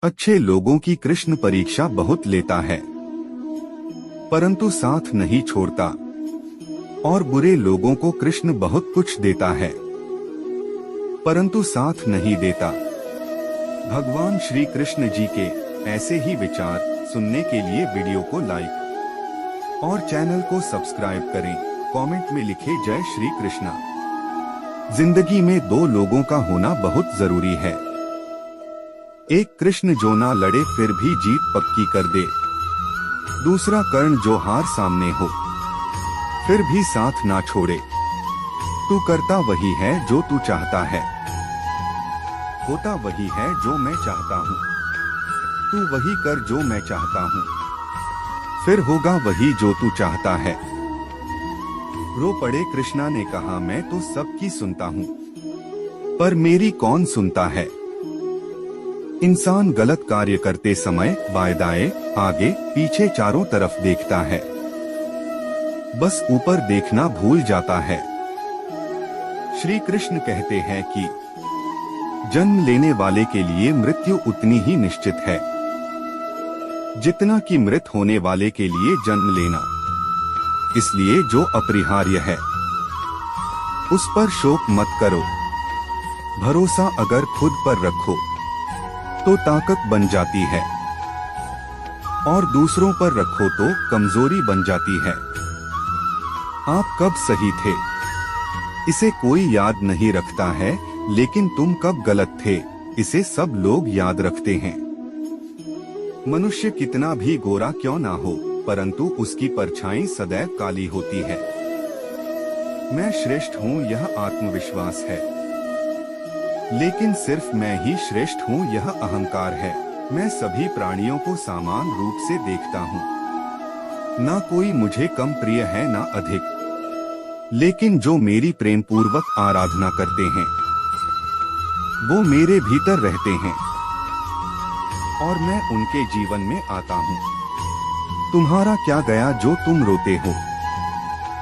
अच्छे लोगों की कृष्ण परीक्षा बहुत लेता है, परंतु साथ नहीं छोड़ता, और बुरे लोगों को कृष्ण बहुत कुछ देता है, परंतु साथ नहीं देता। भगवान श्री कृष्ण जी के ऐसे ही विचार सुनने के लिए वीडियो को लाइक और चैनल को सब्सक्राइब करें। कमेंट में लिखे जय श्री कृष्णा। जिंदगी में दो लोगों का होना बहुत जरूरी है। एक कृष्ण जो ना लड़े फिर भी जीत पक्की कर दे, दूसरा कर्ण जो हार सामने हो फिर भी साथ ना छोड़े। तू करता वही है जो तू चाहता है, होता वही है जो मैं चाहता हूँ। तू वही कर जो मैं चाहता हूँ, फिर होगा वही जो तू चाहता है। रो पड़े कृष्णा ने कहा मैं तो सबकी सुनता हूँ, पर मेरी कौन सुनता है। इंसान गलत कार्य करते समय बाएं दाएं आगे पीछे चारों तरफ देखता है, बस ऊपर देखना भूल जाता है। श्री कृष्ण कहते हैं कि जन्म लेने वाले के लिए मृत्यु उतनी ही निश्चित है जितना कि मृत होने वाले के लिए जन्म लेना। इसलिए जो अपरिहार्य है उस पर शोक मत करो। भरोसा अगर खुद पर रखो तो ताकत बन जाती है, और दूसरों पर रखो तो कमजोरी बन जाती है। आप कब सही थे इसे कोई याद नहीं रखता है, लेकिन तुम कब गलत थे इसे सब लोग याद रखते हैं। मनुष्य कितना भी गोरा क्यों ना हो, परंतु उसकी परछाई सदैव काली होती है। मैं श्रेष्ठ हूँ यह आत्मविश्वास है, लेकिन सिर्फ मैं ही श्रेष्ठ हूँ यह अहंकार है। मैं सभी प्राणियों को समान रूप से देखता हूँ, ना कोई मुझे कम प्रिय है ना अधिक, लेकिन जो मेरी प्रेम पूर्वक आराधना करते हैं वो मेरे भीतर रहते हैं और मैं उनके जीवन में आता हूँ। तुम्हारा क्या गया जो तुम रोते हो,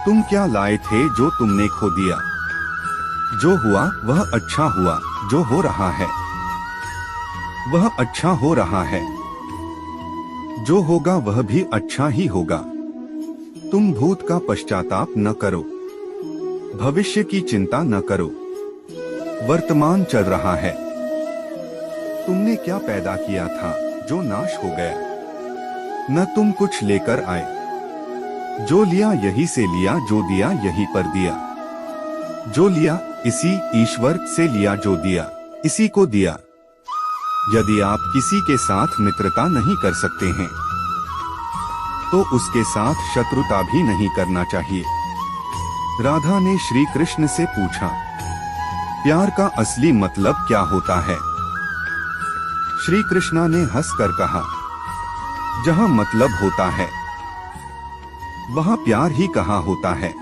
तुम क्या लाए थे जो तुमने खो दिया। जो हुआ वह अच्छा हुआ, जो हो रहा है वह अच्छा हो रहा है, जो होगा वह भी अच्छा ही होगा। तुम भूत का पश्चाताप न करो, भविष्य की चिंता न करो, वर्तमान चल रहा है। तुमने क्या पैदा किया था जो नाश हो गया, न तुम कुछ लेकर आए। जो लिया यही से लिया, जो दिया यही पर दिया। जो लिया इसी ईश्वर से लिया, जो दिया इसी को दिया। यदि आप किसी के साथ मित्रता नहीं कर सकते हैं तो उसके साथ शत्रुता भी नहीं करना चाहिए। राधा ने श्री कृष्ण से पूछा, प्यार का असली मतलब क्या होता है। श्री कृष्णा ने हंसकर कहा, जहां मतलब होता है वहां प्यार ही कहाँ होता है।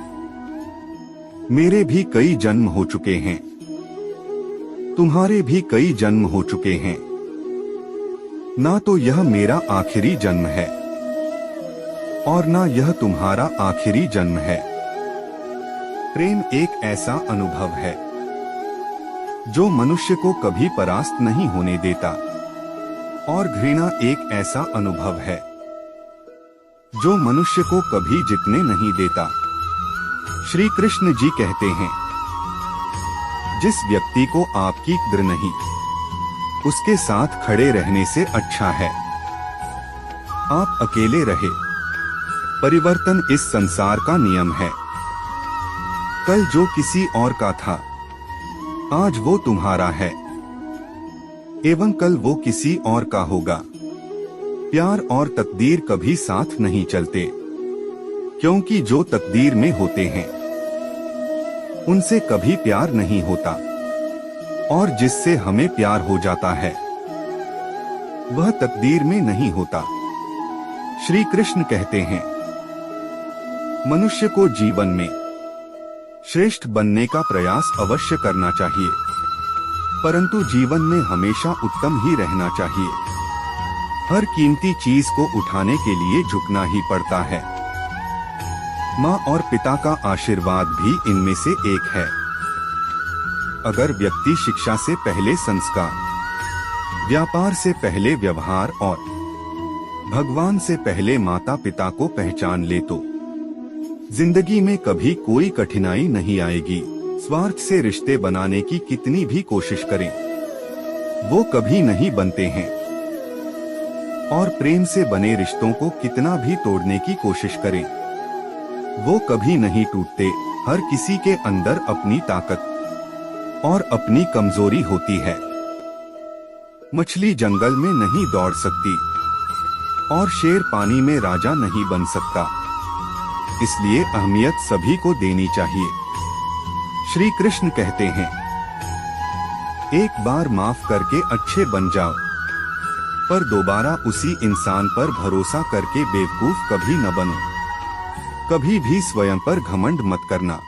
मेरे भी कई जन्म हो चुके हैं, तुम्हारे भी कई जन्म हो चुके हैं, ना तो यह मेरा आखिरी जन्म है और ना यह तुम्हारा आखिरी जन्म है। प्रेम एक ऐसा अनुभव है जो मनुष्य को कभी परास्त नहीं होने देता, और घृणा एक ऐसा अनुभव है जो मनुष्य को कभी जीतने नहीं देता। श्री कृष्ण जी कहते हैं, जिस व्यक्ति को आपकी कद्र नहीं उसके साथ खड़े रहने से अच्छा है आप अकेले रहे। परिवर्तन इस संसार का नियम है। कल जो किसी और का था आज वो तुम्हारा है, एवं कल वो किसी और का होगा। प्यार और तकदीर कभी साथ नहीं चलते, क्योंकि जो तकदीर में होते हैं उनसे कभी प्यार नहीं होता, और जिससे हमें प्यार हो जाता है वह तकदीर में नहीं होता। श्री कृष्ण कहते हैं, मनुष्य को जीवन में श्रेष्ठ बनने का प्रयास अवश्य करना चाहिए, परंतु जीवन में हमेशा उत्तम ही रहना चाहिए। हर कीमती चीज को उठाने के लिए झुकना ही पड़ता है। माँ और पिता का आशीर्वाद भी इनमें से एक है। अगर व्यक्ति शिक्षा से पहले संस्कार, व्यापार से पहले व्यवहार और भगवान से पहले माता पिता को पहचान ले तो जिंदगी में कभी कोई कठिनाई नहीं आएगी। स्वार्थ से रिश्ते बनाने की कितनी भी कोशिश करें, वो कभी नहीं बनते हैं। और प्रेम से बने रिश्तों को कितना भी तोड़ने की कोशिश करें, वो कभी नहीं टूटते। हर किसी के अंदर अपनी ताकत और अपनी कमजोरी होती है। मछली जंगल में नहीं दौड़ सकती और शेर पानी में राजा नहीं बन सकता, इसलिए अहमियत सभी को देनी चाहिए। श्री कृष्ण कहते हैं, एक बार माफ करके अच्छे बन जाओ, पर दोबारा उसी इंसान पर भरोसा करके बेवकूफ कभी न बनो। कभी भी स्वयं पर घमंड मत करना।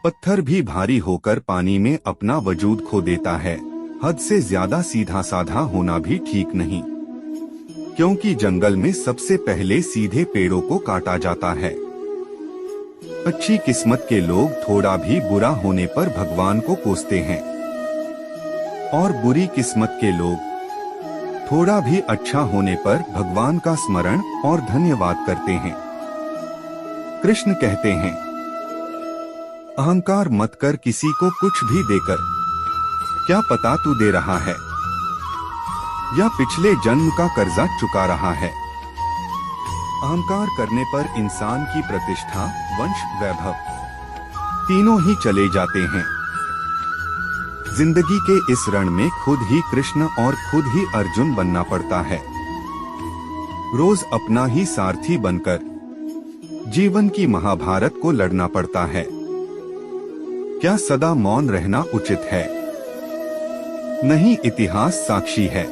पत्थर भी भारी होकर पानी में अपना वजूद खो देता है। हद से ज्यादा सीधा साधा होना भी ठीक नहीं, क्योंकि जंगल में सबसे पहले सीधे पेड़ों को काटा जाता है। अच्छी किस्मत के लोग थोड़ा भी बुरा होने पर भगवान को कोसते हैं, और बुरी किस्मत के लोग थोड़ा भी अच्छा होने पर भगवान का स्मरण और धन्यवाद करते हैं। कृष्ण कहते हैं, अहंकार मत कर किसी को कुछ भी देकर, क्या पता तू दे रहा है या पिछले जन्म का कर्जा चुका रहा है। अहंकार करने पर इंसान की प्रतिष्ठा, वंश, वैभव तीनों ही चले जाते हैं। जिंदगी के इस रण में खुद ही कृष्ण और खुद ही अर्जुन बनना पड़ता है। रोज अपना ही सारथी बनकर जीवन की महाभारत को लड़ना पड़ता है। क्या सदा मौन रहना उचित है? नहीं, इतिहास साक्षी है।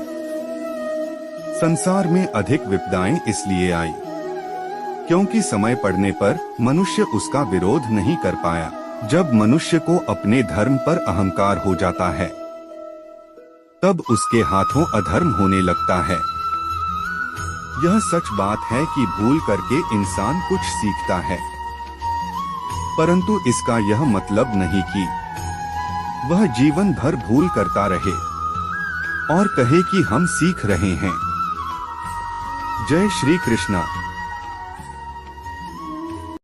संसार में अधिक विपदाएं इसलिए आई क्योंकि समय पड़ने पर मनुष्य उसका विरोध नहीं कर पाया। जब मनुष्य को अपने धर्म पर अहंकार हो जाता है, तब उसके हाथों अधर्म होने लगता है। यह सच बात है कि भूल करके इंसान कुछ सीखता है, परंतु इसका यह मतलब नहीं कि वह जीवन भर भूल करता रहे और कहे कि हम सीख रहे हैं। जय श्री कृष्णा।